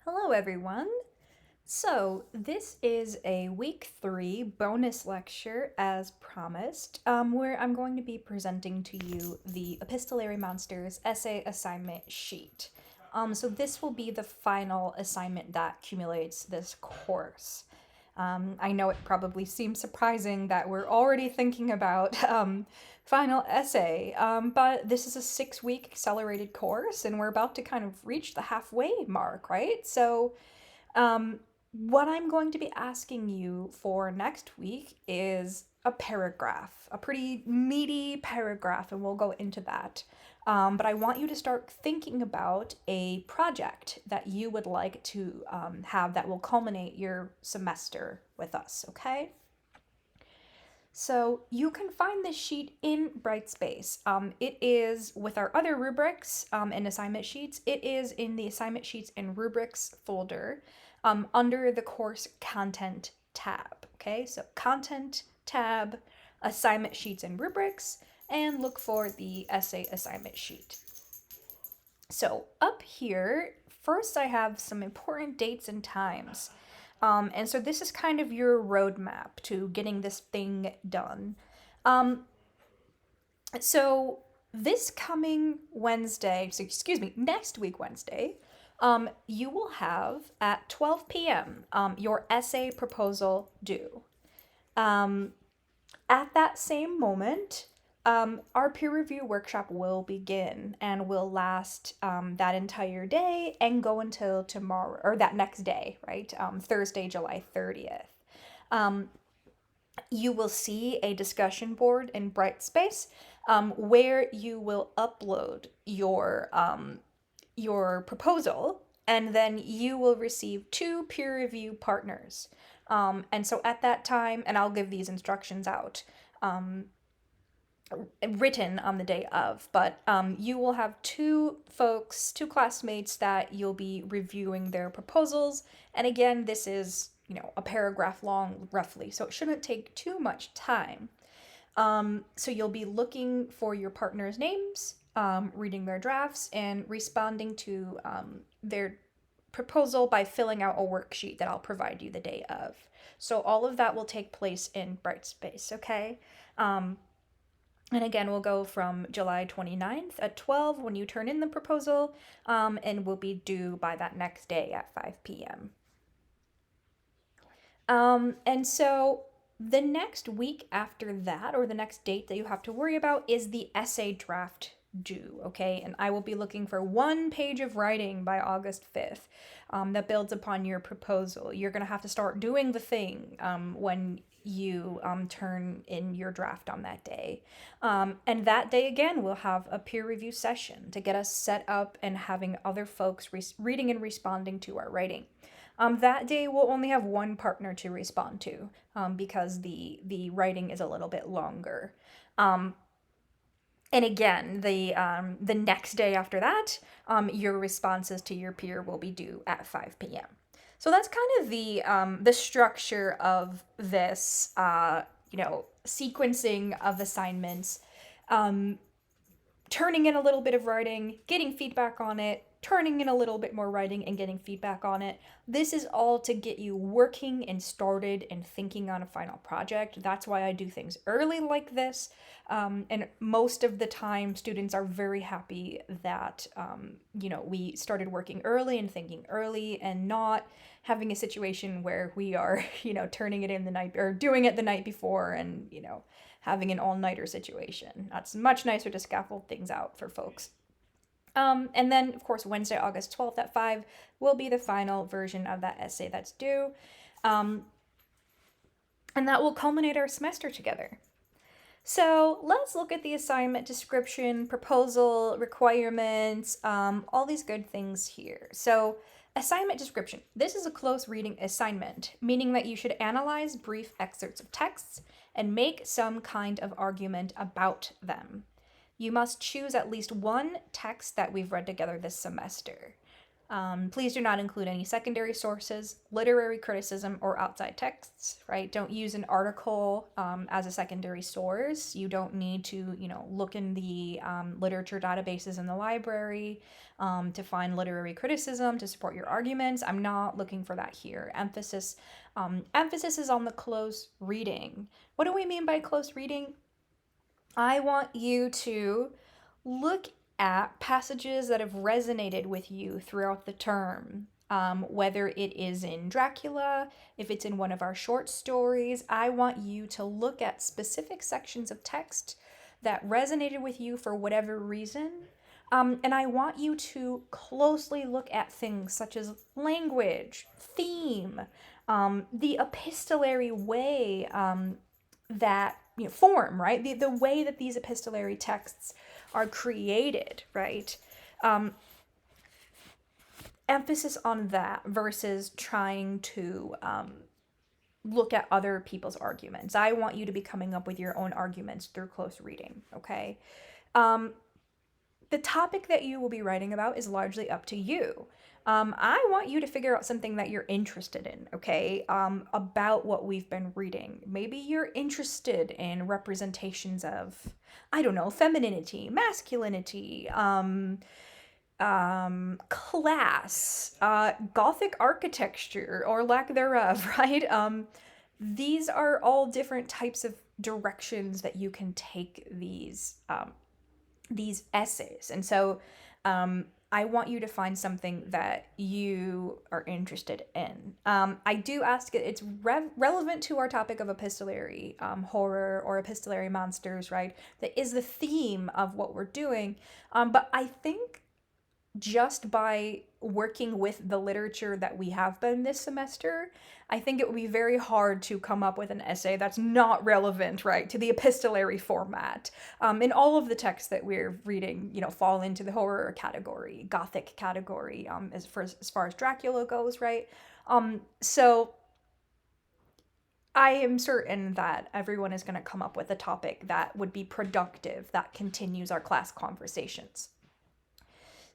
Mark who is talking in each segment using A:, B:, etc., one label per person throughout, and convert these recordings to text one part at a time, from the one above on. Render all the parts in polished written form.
A: Hello, everyone. So, this is a week 3 bonus lecture as promised, where I'm going to be presenting to you the Epistolary Monsters essay assignment sheet. So, this will be the final assignment that accumulates this course. I know it probably seems surprising that we're already thinking about final essay, but this is a 6-week accelerated course, and we're about to kind of reach the halfway mark, right? So, um, what I'm going to be asking you for next week is a paragraph, a pretty meaty paragraph, and we'll go into that. But I want you to start thinking about a project that you would like to have that will culminate your semester with us, okay? So you can find this sheet in Brightspace. It is with our other rubrics and assignment sheets. It is in the assignment sheets and rubrics folder under the course content tab. Okay, so content tab, assignment sheets and rubrics, and look for the essay assignment sheet. So up here, first I have some important dates and times. And so this is kind of your roadmap to getting this thing done. Um, so this coming Wednesday, so excuse me, next week Wednesday, you will have at 12 p.m. Your essay proposal due. Um, at that same moment, our peer review workshop will begin and will last that entire day and go until tomorrow, or that next day, right? Thursday, July 30th. Um, you will see a discussion board in Brightspace where you will upload your proposal, and then you will receive 2 peer review partners. And so at that time, and I'll give these instructions out written on the day of, but you will have 2 folks, 2 classmates that you'll be reviewing their proposals. And again, this is, a paragraph long roughly, so it shouldn't take too much time. So you'll be looking for your partner's names, reading their drafts, and responding to their proposal by filling out a worksheet that I'll provide you the day of. So all of that will take place in Brightspace, okay? And again, we'll go from July 29th at 12 when you turn in the proposal, and will be due by that next day at 5 p.m. And so the next week after that, or the next date that you have to worry about, is the essay draft due, okay? And I will be looking for 1 page of writing by August 5th that builds upon your proposal. You're going to have to start doing the thing when you turn in your draft on that day. And that day, again, we'll have a peer review session to get us set up and having other folks reading and responding to our writing. That day we'll only have 1 partner to respond to because the writing is a little bit longer. And again, the next day after that, your responses to your peer will be due at 5 p.m. So that's kind of the structure of this sequencing of assignments. Turning in a little bit of writing, getting feedback on it, turning in a little bit more writing and getting feedback on it. This is all to get you working and started and thinking on a final project. That's why I do things early like this. And most of the time, students are very happy that, we started working early and thinking early and not having a situation where we are, turning it in the night or doing it the night before and, having an all-nighter situation. That's much nicer to scaffold things out for folks. And then, of course, Wednesday, August 12th at 5 will be the final version of that essay that's due. And that will culminate our semester together. So let's look at the assignment description, proposal, requirements, all these good things here. So assignment description. This is a close reading assignment, meaning that you should analyze brief excerpts of texts and make some kind of argument about them. You must choose at least 1 text that we've read together this semester. Please do not include any secondary sources, literary criticism, or outside texts, right? Don't use an article as a secondary source. You don't need to, look in the literature databases in the library to find literary criticism to support your arguments. I'm not looking for that here. Emphasis is on the close reading. What do we mean by close reading? I want you to look at passages that have resonated with you throughout the term. Whether it is in Dracula, if it's in one of our short stories, I want you to look at specific sections of text that resonated with you for whatever reason. And I want you to closely look at things such as language, theme, the epistolary way that form, right? The way that these epistolary texts are created, right? Emphasis on that versus trying to look at other people's arguments. I want you to be coming up with your own arguments through close reading, okay? The topic that you will be writing about is largely up to you. I want you to figure out something that you're interested in, okay? About what we've been reading. Maybe you're interested in representations of, I don't know, femininity, masculinity, class, Gothic architecture or lack thereof, right? These are all different types of directions that you can take these essays. And so I want you to find something that you are interested in. I do ask it's relevant to our topic of epistolary horror or epistolary monsters, right? That is the theme of what we're doing. But I think just by working with the literature that we have been this semester, I think it would be very hard to come up with an essay that's not relevant, right, to the epistolary format. And all of the texts that we're reading, fall into the horror category, Gothic category, as far as Dracula goes, right? So I am certain that everyone is going to come up with a topic that would be productive, that continues our class conversations.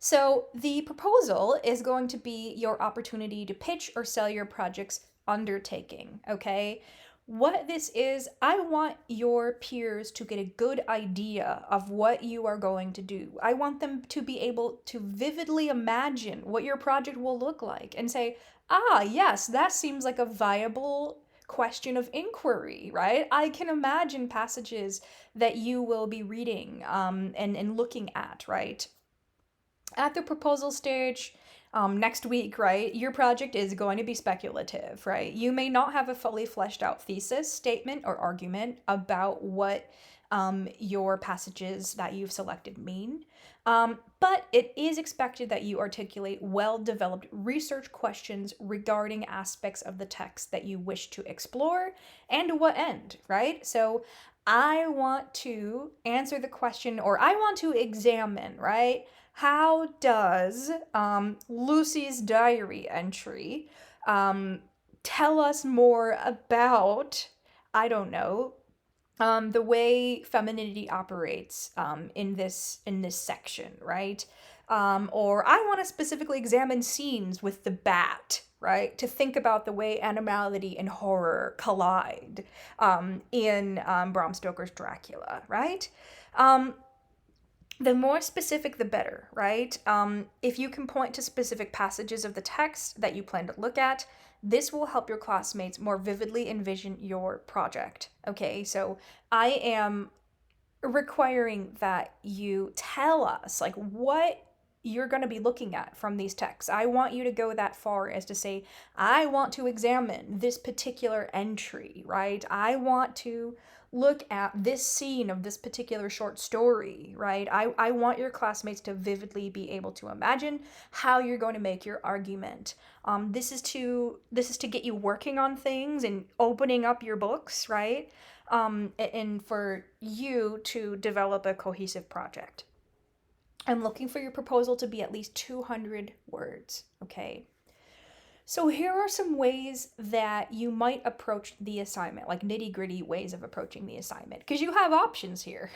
A: So the proposal is going to be your opportunity to pitch or sell your project's undertaking, okay? What this is, I want your peers to get a good idea of what you are going to do. I want them to be able to vividly imagine what your project will look like and say, yes, that seems like a viable question of inquiry, right? I can imagine passages that you will be reading and looking at, right? At the proposal stage, next week, right, your project is going to be speculative, right? You may not have a fully fleshed out thesis, statement, or argument about what your passages that you've selected mean. But it is expected that you articulate well-developed research questions regarding aspects of the text that you wish to explore and to what end, right? So I want to answer the question, or I want to examine, right? How does Lucy's diary entry tell us more about, I don't know, the way femininity operates in this section, right? Or I want to specifically examine scenes with the bat, right? To think about the way animality and horror collide in Bram Stoker's Dracula, right? The more specific, the better, right? If you can point to specific passages of the text that you plan to look at, this will help your classmates more vividly envision your project. Okay, so I am requiring that you tell us, like, what you're going to be looking at from these texts. I want you to go that far as to say, I want to examine this particular entry, right? I want to look at this scene of this particular short story, right? I want your classmates to vividly be able to imagine how you're going to make your argument. This is to get you working on things and opening up your books, right? And for you to develop a cohesive project. I'm looking for your proposal to be at least 200 words, okay? So here are some ways that you might approach the assignment, like nitty-gritty ways of approaching the assignment, because you have options here.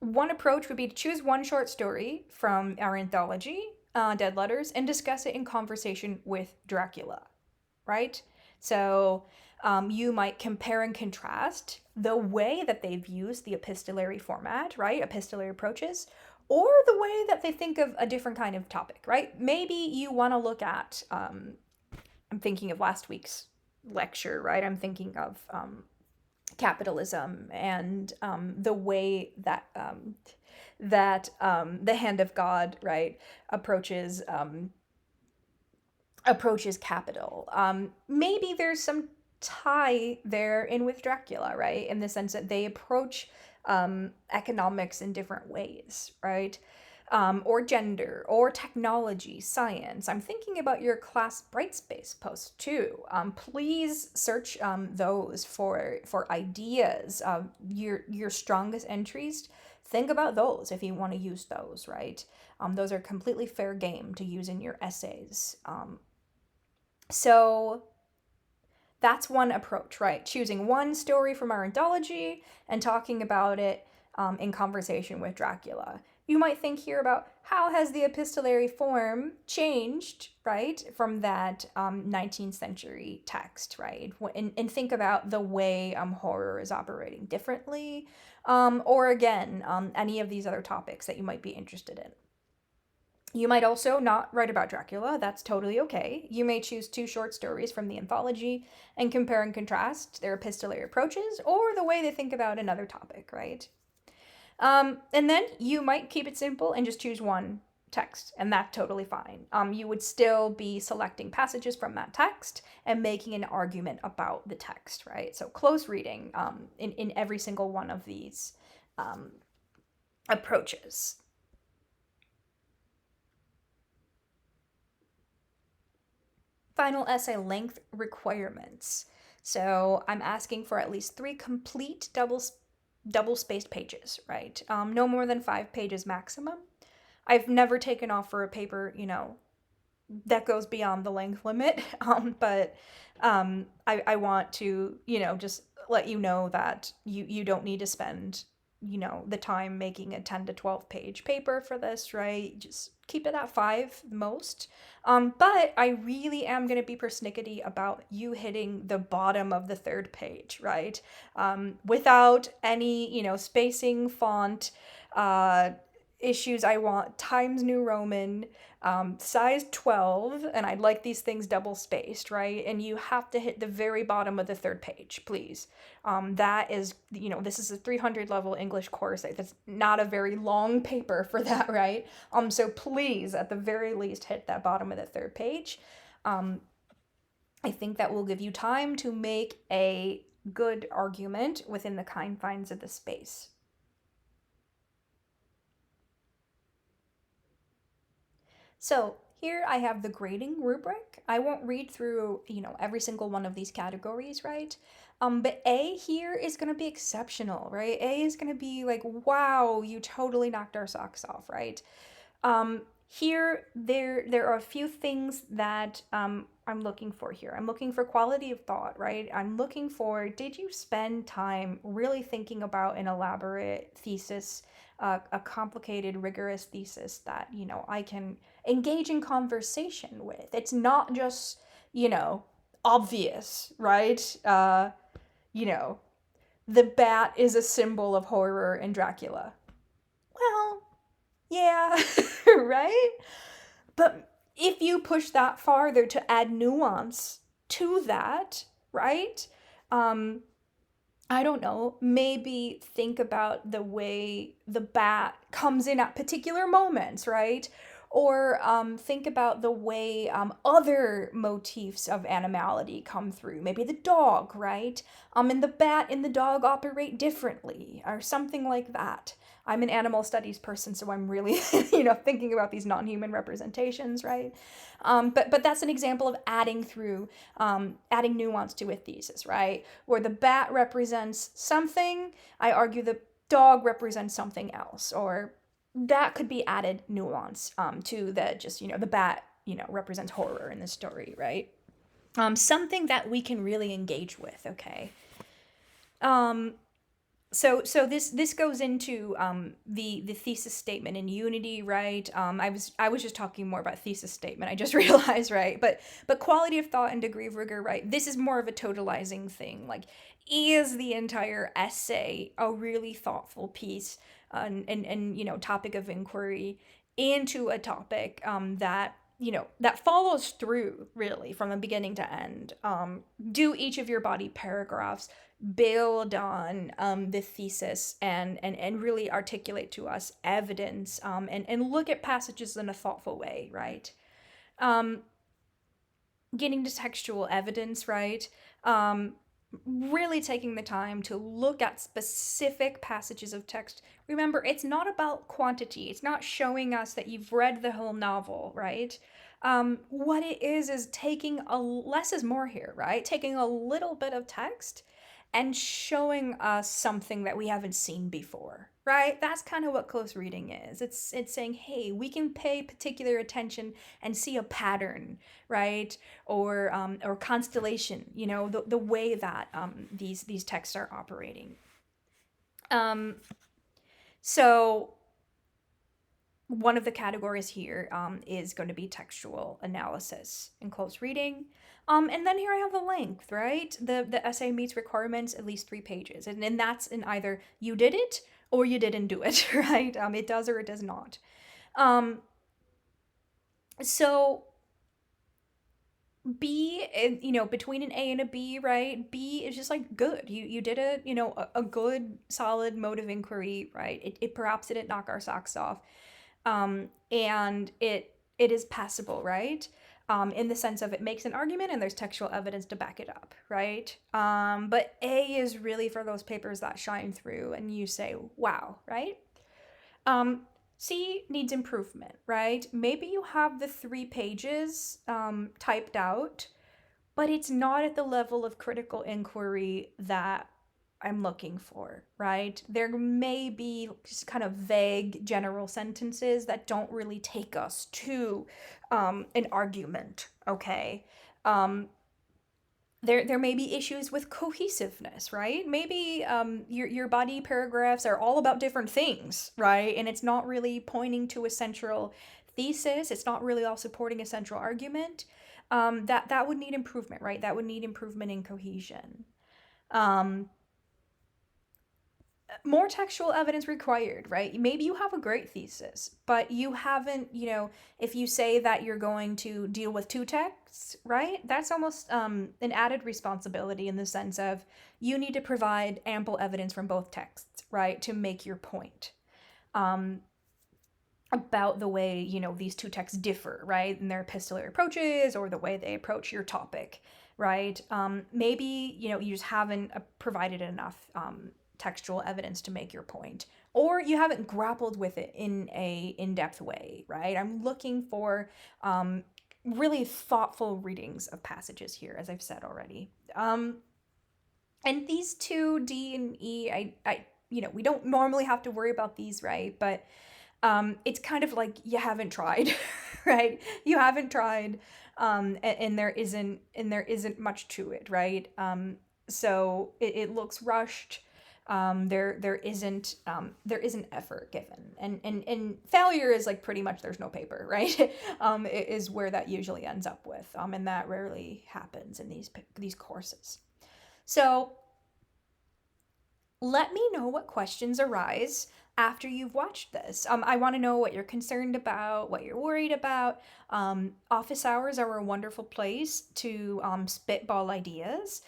A: One approach would be to choose one short story from our anthology, Dead Letters, and discuss it in conversation with Dracula, right? So you might compare and contrast the way that they've used the epistolary format, right? Epistolary approaches, or the way that they think of a different kind of topic, right? Maybe you want to look at, I'm thinking of last week's lecture, right? I'm thinking of capitalism and the way that the hand of God, right, approaches capital. Maybe there's some tie there in with Dracula, right, in the sense that they approach economics in different ways, right? Or gender, or technology, science. I'm thinking about your class Brightspace post too. Please search those for ideas. Your strongest entries. Think about those if you want to use those, right? Those are completely fair game to use in your essays. So that's one approach, right? Choosing one story from our anthology and talking about it in conversation with Dracula. You might think here about how has the epistolary form changed, right, from that 19th century text, right? And think about the way horror is operating differently, or again, any of these other topics that you might be interested in. You might also not write about Dracula. That's totally okay. You may choose two short stories from the anthology and compare and contrast their epistolary approaches or the way they think about another topic, right? And then you might keep it simple and just choose one text, and that's totally fine. You would still be selecting passages from that text and making an argument about the text, right? So close reading in every single one of these approaches. Final essay length requirements. So I'm asking for at least 3 complete double spaced pages, right? No more than 5 pages maximum. I've never taken off for a paper, that goes beyond the length limit, but I want to, just let you know that you don't need to spend the time making a 10 to 12 page paper for this, right? Just keep it at 5 most. But I really am going to be persnickety about you hitting the bottom of the 3rd page, right? Without any, spacing, font, issues. I want Times New Roman, size 12, and I'd like these things double spaced, right? And you have to hit the very bottom of the 3rd page, please. That is, this is a 300 level English course. That's not a very long paper for that, right? So please, at the very least, hit that bottom of the 3rd page. I think that will give you time to make a good argument within the confines of the space. So here I have the grading rubric. I won't read through, every single one of these categories, right? But A here is going to be exceptional, right? A is going to be like, wow, you totally knocked our socks off, right? Here, there are a few things that I'm looking for here. I'm looking for quality of thought, right? I'm looking for, did you spend time really thinking about an elaborate thesis, a complicated, rigorous thesis that, I can engage in conversation with? It's not just, obvious, right? The bat is a symbol of horror in Dracula. Well, yeah, right? But if you push that farther to add nuance to that, right? I don't know, maybe think about the way the bat comes in at particular moments, right? Or think about the way other motifs of animality come through. Maybe the dog, right? And the bat and the dog operate differently, or something like that. I'm an animal studies person, so I'm really, thinking about these non-human representations, right? But that's an example of adding nuance to a thesis, right? Where the bat represents something, I argue the dog represents something else, or that could be added nuance to the bat, represents horror in the story, right? Something that we can really engage with, okay? So this goes into the thesis statement in Unity, right? I was just talking more about thesis statement. I just realized, right? But quality of thought and degree of rigor, right? This is more of a totalizing thing. Like, is the entire essay a really thoughtful piece, and topic of inquiry into a topic that that follows through really from the beginning to end. Do each of your body paragraphs build on the thesis and really articulate to us evidence, and look at passages in a thoughtful way, right? Um, Getting to textual evidence, right? Um, Really taking the time to look at specific passages of text. Remember, it's not about quantity, it's not showing us that you've read the whole novel, right? What it is taking a less is more here, right? Taking a little bit of text and showing us something that we haven't seen before, right? That's kind of what close reading is. It's saying, hey, we can pay particular attention and see a pattern, right? Or constellation, the way that these texts are operating. Um, so one of the categories here is going to be textual analysis and close reading. And then here I have the length, right? The essay meets requirements at least 3 pages. And that's in either you did it or you didn't do it, right? It does or it does not. Um, so B, between an A and a B, right? B is just like good. You did a good solid mode of inquiry, right? It perhaps didn't knock our socks off, and it is passable, right? In the sense of it makes an argument and there's textual evidence to back it up, right? But A is really for those papers that shine through and you say, wow, right? Um, C needs improvement, right? Maybe you have the 3 pages typed out, but it's not at the level of critical inquiry that I'm looking for, right? There may be just kind of vague general sentences that don't really take us to an argument, okay? Um, there may be issues with cohesiveness, right? Maybe your body paragraphs are all about different things, right? And it's not really pointing to a central thesis. It's not really all supporting a central argument. That would need improvement, right? That would need improvement in cohesion. Um, More textual evidence required, right? Maybe you have a great thesis, but you haven't, if you say that you're going to deal with 2 texts, right? That's almost an added responsibility in the sense of you need to provide ample evidence from both texts, right, to make your point. Um, about the way, these 2 texts differ, right, in their epistolary approaches or the way they approach your topic, right? Maybe, you just haven't provided enough textual evidence to make your point, or you haven't grappled with it in a in-depth way, right? I'm looking for really thoughtful readings of passages here, as I've said already. And these two, D and E, we don't normally have to worry about these, right? But it's kind of like you haven't tried, right? You haven't tried, and there isn't much to it, right? So it looks rushed. There isn't effort given, and failure is like pretty much there's no paper, right? Is where that usually ends up with, and that rarely happens in these courses. So let me know what questions arise after you've watched this. I want to know what you're concerned about, what you're worried about. Office hours are a wonderful place to spitball ideas.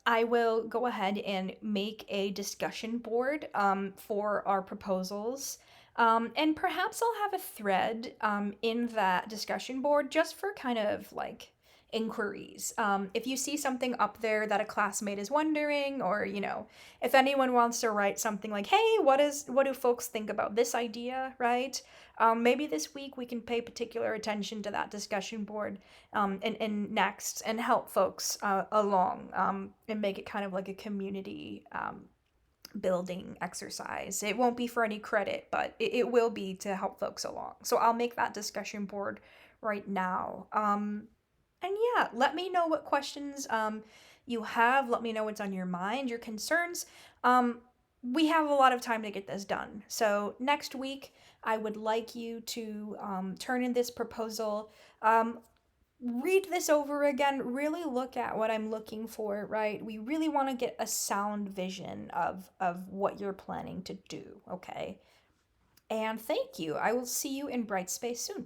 A: I will go ahead and make a discussion board for our proposals. And perhaps I'll have a thread in that discussion board just for kind of like inquiries. If you see something up there that a classmate is wondering, or if anyone wants to write something like, hey, what do folks think about this idea, right? Maybe this week we can pay particular attention to that discussion board, and next, and help folks along, and make it kind of like a community building exercise. It won't be for any credit, but it will be to help folks along. So I'll make that discussion board right now. And yeah, let me know what questions you have. Let me know what's on your mind, your concerns. we have a lot of time to get this done. So next week, I would like you to turn in this proposal. Um, Read this over again, really look at what I'm looking for, right? We really want to get a sound vision of what you're planning to do, okay? And thank you. I will see you in Brightspace soon.